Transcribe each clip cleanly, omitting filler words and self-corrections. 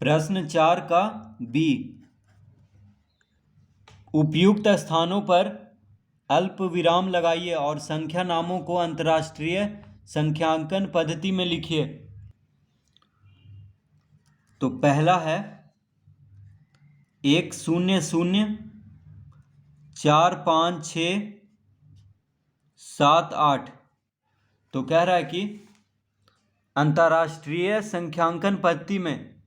प्रश्न 4 का बी, उपयुक्त स्थानों पर अल्प विराम लगाइए और संख्या नामों को अंतर्राष्ट्रीय संख्यांकन पद्धति में लिखिए। तो पहला है 1 0 0 4 5 6 7 8। तो कह रहा है कि अंतर्राष्ट्रीय संख्यांकन पद्धति में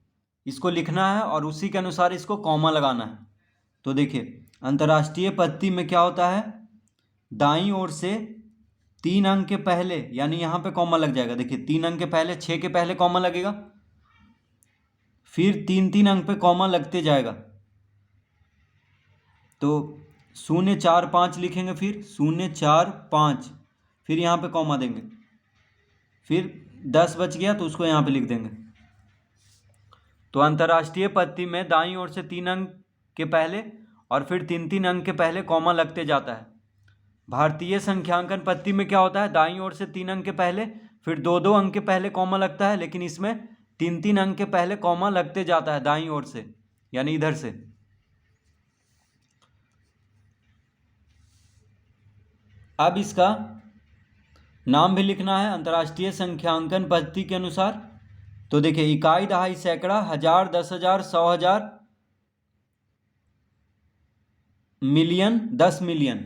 इसको लिखना है और उसी के अनुसार इसको कॉमा लगाना है। तो देखिए अंतर्राष्ट्रीय पद्धति में क्या होता है, दाईं ओर से 3 अंक के पहले, यानी यहाँ पे कॉमा लग जाएगा। देखिए 3 अंक के पहले, 6 के पहले कॉमा लगेगा, फिर 3 अंक पे कॉमा लगते जाएगा। तो 0 4 5 लिखेंगे, फिर 0 4 5, फिर यहाँ पे कॉमा देंगे, फिर 10 बच गया तो उसको यहाँ पे लिख देंगे। तो अंतर्राष्ट्रीय पद्धति में दाईं ओर से 3 अंक के पहले और फिर 3 अंक के पहले कॉमा लगते जाता है। भारतीय संख्यांकन पद्धति में क्या होता है, दाईं ओर से 3 अंक के पहले फिर 2 अंक के पहले कॉमा लगता है, लेकिन इसमें 3 अंक के पहले कॉमा लगते जाता है दाईं ओर से, यानी इधर से। अब इसका नाम भी लिखना है अंतर्राष्ट्रीय संख्यांकन पद्धति के अनुसार। तो देखिए इकाई, दहाई, सैकड़ा, हजार, 10,000, 100,000, मिलियन, 10 मिलियन।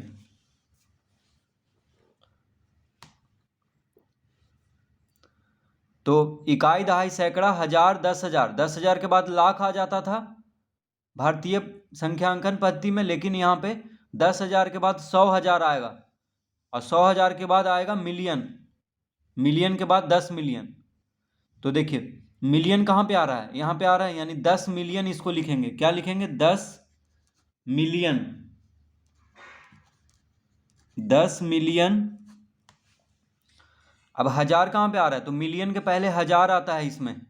तो इकाई, दहाई, सैकड़ा, हजार, 10,000, 10,000 के बाद लाख आ जाता था भारतीय संख्यांकन पद्धति में, लेकिन यहाँ पे 10,000 के बाद 100,000 आएगा और 100,000 के बाद आएगा मिलियन, मिलियन के बाद 10 मिलियन। तो देखिए मिलियन कहाँ पे आ रहा है, यहाँ पे आ रहा है, यानी 10 मिलियन इसको लिखेंगे। क्या लिखेंगे, 10 मिलियन, 10 मिलियन। अब हजार कहाँ पे आ रहा है, तो मिलियन के पहले हजार आता है इसमें,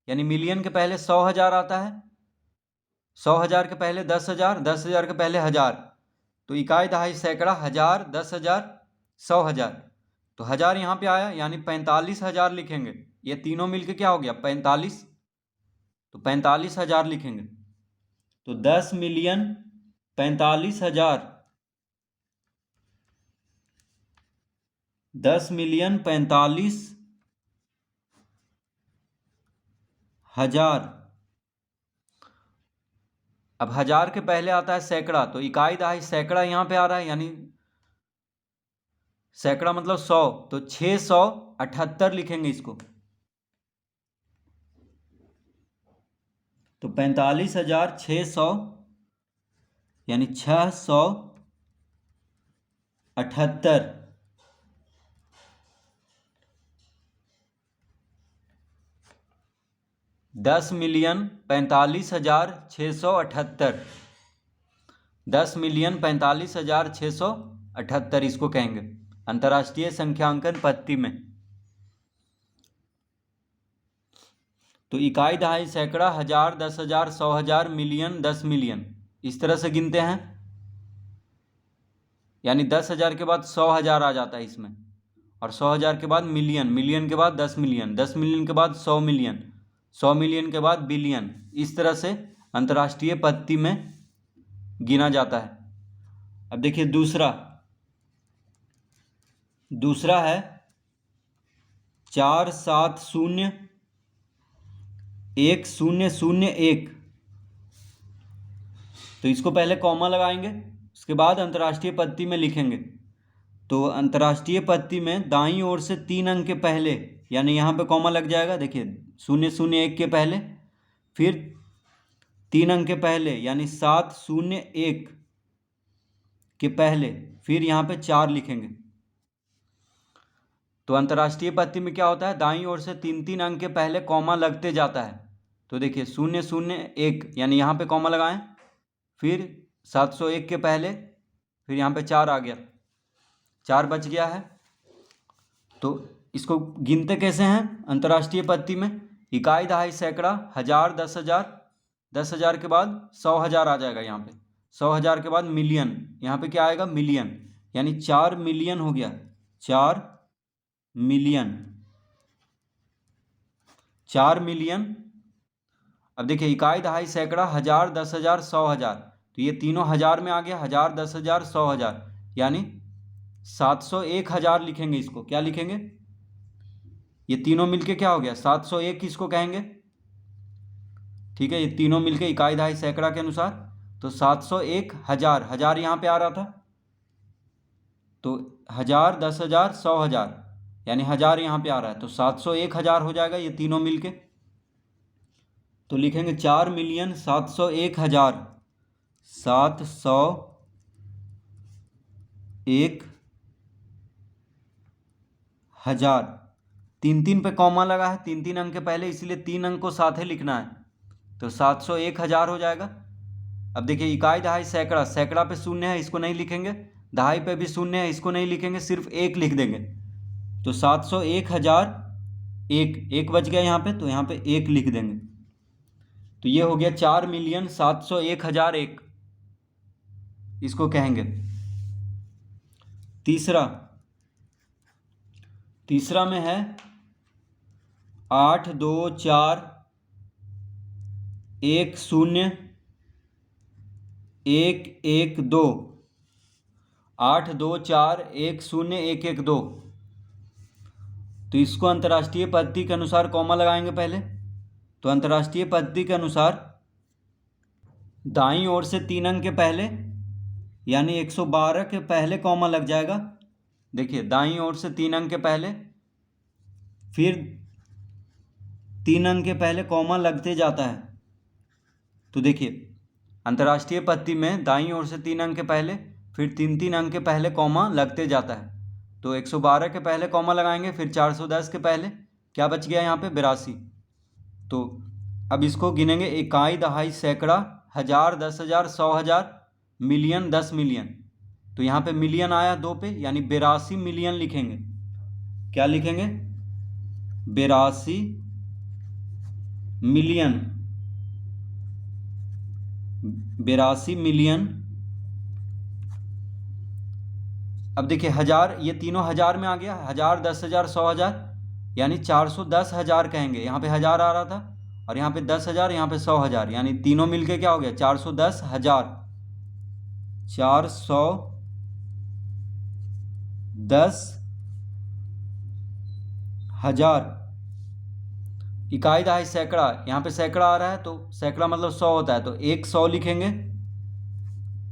यानी मिलियन के पहले 100,000 आता है, 100,000 के पहले 10,000, 10,000 के पहले हजार। तो इकाई, दहाई, सैकड़ा, हजार, 10,000, 100,000। तो हजार यहाँ पे आया, यानी 45,000 लिखेंगे। ये तीनों मिलके क्या हो गया, 45। तो 45,000 लिखेंगे। तो 10 मिलियन 45,000, 10 मिलियन 45,000। अब हजार के पहले आता है सैकड़ा, तो इकाई, दहाई, सैकड़ा यहाँ पे आ रहा है, यानी सैकड़ा मतलब 100। तो 678 लिखेंगे इसको। तो 45,600, यानी 678। दस मिलियन 45,678, 10 मिलियन 45,678 इसको कहेंगे अंतर्राष्ट्रीय संख्यांकन पद्धति में। तो इकाई, दहाई, सैकड़ा, हजार, 10,000, 100,000, मिलियन, 10 मिलियन, इस तरह से गिनते हैं। यानी 10,000 के बाद 100,000 आ जाता है इसमें, और 100,000 के बाद मिलियन, मिलियन के बाद 10 मिलियन, 10 मिलियन के बाद 100 मिलियन, 100 मिलियन के बाद बिलियन। इस तरह से अंतर्राष्ट्रीय पद्धति में गिना जाता है। अब देखिए दूसरा है 4 7 0 1 0 0 1। तो इसको पहले कॉमा लगाएंगे, उसके बाद अंतर्राष्ट्रीय पद्धति में लिखेंगे। तो अंतर्राष्ट्रीय पद्धति में दाईं ओर से 3 अंक के पहले, यानी यहाँ पे कॉमा लग जाएगा। देखिए 0 0 1 के पहले, फिर 3 अंक के पहले, यानी 7 0 1 के पहले, फिर यहाँ पे 4 लिखेंगे। तो अंतर्राष्ट्रीय पद्धति में क्या होता है, दाईं ओर से 3 अंक के पहले कॉमा लगते जाता है। तो देखिए 0 0 1, यानी यहाँ पे कॉमा लगाएं, फिर 701 के पहले, फिर यहाँ पे 4 आ गया, 4 बच गया है। तो इसको गिनते कैसे हैं अंतर्राष्ट्रीय पद्धति में, इकाई, दहाई, सैकड़ा, हजार, 10,000, 10,000 के बाद 100,000 आ जाएगा यहाँ पे, 100,000 के बाद मिलियन, यहाँ पे क्या आएगा, मिलियन, यानी 4 मिलियन हो गया, 4 मिलियन, 4 मिलियन। अब देखिए इकाई, दहाई, सैकड़ा, हजार, 10,000, 100,000, तो ये तीनों हजार में आ गया, 1000, 10,000, 100,000, यानी 701 हजार लिखेंगे इसको। क्या लिखेंगे? ये तीनों मिलके क्या हो गया? 701 किसको कहेंगे? ठीक है, ये तीनों मिलके इकाई, दहाई, सैकड़ा के अनुसार, तो 701 हजार, हजार यहाँ पे आ रहा था, तो 1000, 10,000, 100,000, यानी हजार यहाँ पे आ रहा है, तो 701 हजार हो जाएगा ये तीनों मिलके। तो लिखेंगे 4,701,000, 701,000। तीन तीन पे कॉमा लगा है, तीन तीन अंक के पहले, इसलिए तीन अंक को साथ ही लिखना है, तो 701,000 हो जाएगा। अब देखिए इकाई, दहाई, सैकड़ा, सैकड़ा पे शून्य है, इसको नहीं लिखेंगे, दहाई पे भी शून्य है, इसको नहीं लिखेंगे, सिर्फ एक लिख देंगे, तो 701,000, एक बच गया यहाँ पे, तो यहाँ पे एक लिख देंगे, तो ये हो गया 4,701,001, इसको कहेंगे। तीसरा में है 8, 2, 4, 1, 0, 1, 1, 2, 8, 2, 4, 1, 0, 1, 1, 2, तो इसको अंतर्राष्ट्रीय पद्धति के अनुसार कॉमा लगाएंगे पहले। तो अंतर्राष्ट्रीय पद्धति के अनुसार दाईं ओर से तीन अंक के पहले, यानी 112 के पहले कॉमा लग जाएगा। देखिए दाईं ओर से तीन अंक के पहले, फिर तीन अंक के पहले कॉमा लगते जाता है। तो देखिए अंतर्राष्ट्रीय पद्धति में दाईं ओर से तीन अंक के पहले, फिर तीन तीन अंक के पहले कॉमा लगते जाता है। तो 112 के पहले कॉमा लगाएंगे, फिर 410 के पहले, क्या बच गया यहाँ पे? 82। तो अब इसको गिनेंगे, इकाई, दहाई, सैकड़ा, हजार, 10,000, 100,000, मिलियन, 10 मिलियन, तो यहाँ पे मिलियन आया दो पे, यानी 82 मिलियन लिखेंगे। क्या लिखेंगे? 82 मिलियन, 82 मिलियन। अब देखिए हजार, ये तीनों हजार में आ गया, 1000, 10,000, 100,000, यानी 410,000 कहेंगे। यहाँ पे हजार आ रहा था, और यहाँ पे 10,000, यहाँ पे 100,000, यानी तीनों मिलके क्या हो गया? 410,000, 410,000। इकाई, दहाई, सैकड़ा, यहाँ पे सैकड़ा आ रहा है, तो सैकड़ा मतलब 100 होता है, तो 100 लिखेंगे,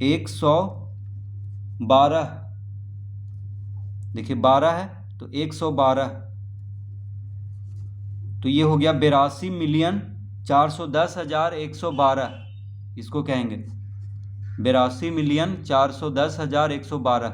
112, देखिए 12 है, तो 112, तो ये हो गया 82 मिलियन 410,112, इसको कहेंगे 82 मिलियन 410,112।